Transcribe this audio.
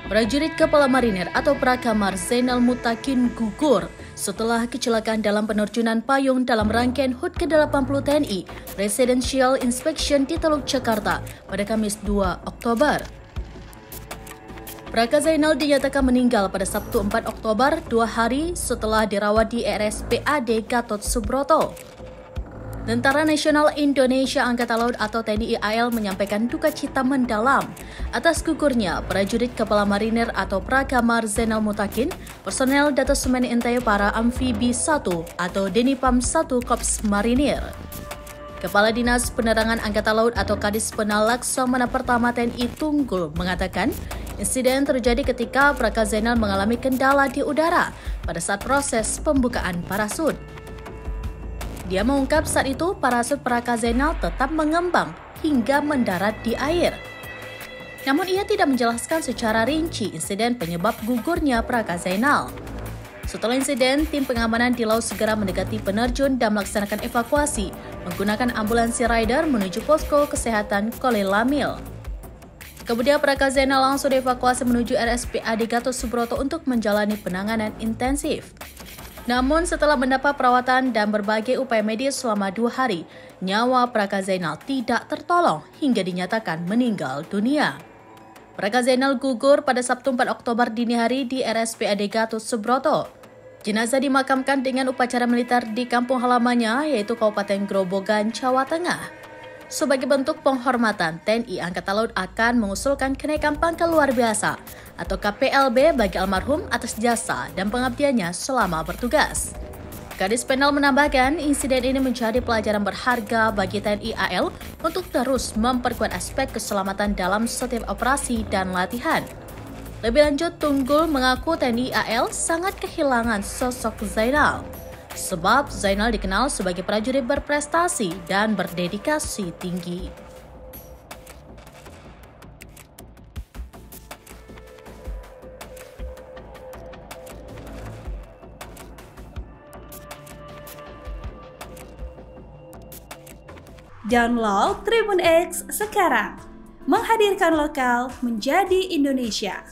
Prajurit Kepala Marinir atau Prakamar Zainal Mutakin gugur setelah kecelakaan dalam penerjunan payung dalam rangkaian HUT ke-80 TNI Presidential Inspection di Teluk Jakarta pada Kamis 2 Oktober. Praka Zainal dinyatakan meninggal pada Sabtu 4 Oktober, 2 hari setelah dirawat di RSPAD Gatot Subroto. Tentara Nasional Indonesia Angkatan Laut atau TNI AL menyampaikan duka cita mendalam atas gugurnya prajurit Kepala Marinir atau Prakamar Zainal Mutakin, personel Datasemen Intai Para Amfibi 1 atau Denipam 1 Korps Marinir. Kepala Dinas Penerangan Angkatan Laut atau Kadis Penal Laksamana Pertama TNI Tunggul mengatakan, insiden terjadi ketika Praka Zainal mengalami kendala di udara pada saat proses pembukaan parasut. Dia mengungkap saat itu parasut Praka Zainal tetap mengembang hingga mendarat di air. Namun ia tidak menjelaskan secara rinci insiden penyebab gugurnya Praka Zainal. Setelah insiden, tim pengamanan di laut segera mendekati penerjun dan melaksanakan evakuasi menggunakan ambulansi rider menuju posko kesehatan Kolil Lamil. Kemudian Praka Zainal langsung dievakuasi menuju RSPAD Gatot Subroto untuk menjalani penanganan intensif. Namun setelah mendapat perawatan dan berbagai upaya medis selama 2 hari, nyawa Praka Zainal tidak tertolong hingga dinyatakan meninggal dunia. Praka Zainal gugur pada Sabtu 4 Oktober dini hari di RSPAD Gatot Subroto. Jenazah dimakamkan dengan upacara militer di kampung halamannya yaitu Kabupaten Grobogan, Jawa Tengah. Sebagai bentuk penghormatan, TNI Angkatan Laut akan mengusulkan kenaikan pangkat luar biasa atau KPLB bagi almarhum atas jasa dan pengabdiannya selama bertugas. Kadis Penal menambahkan, insiden ini menjadi pelajaran berharga bagi TNI AL untuk terus memperkuat aspek keselamatan dalam setiap operasi dan latihan. Lebih lanjut, Tunggul mengaku TNI AL sangat kehilangan sosok Zainal. Sebab Zainal dikenal sebagai prajurit berprestasi dan berdedikasi tinggi. Download Tribun X sekarang, menghadirkan lokal menjadi Indonesia.